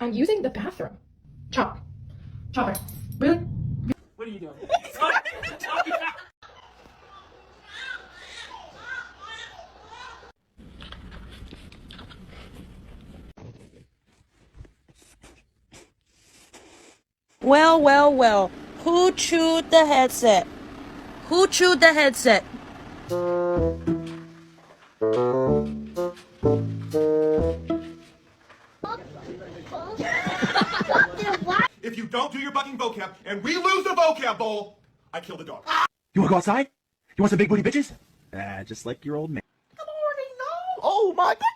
I'm using the bathroom. Chop. Chopper. Really? What are you doing? Well, well, well. Who chewed the headset? Who chewed the headset? If you don't do your fucking vocab and we lose the vocab bowl, I kill the dog. You wanna go outside? You want some big booty bitches? Just like your old man. Good morning, no. Oh my goodness.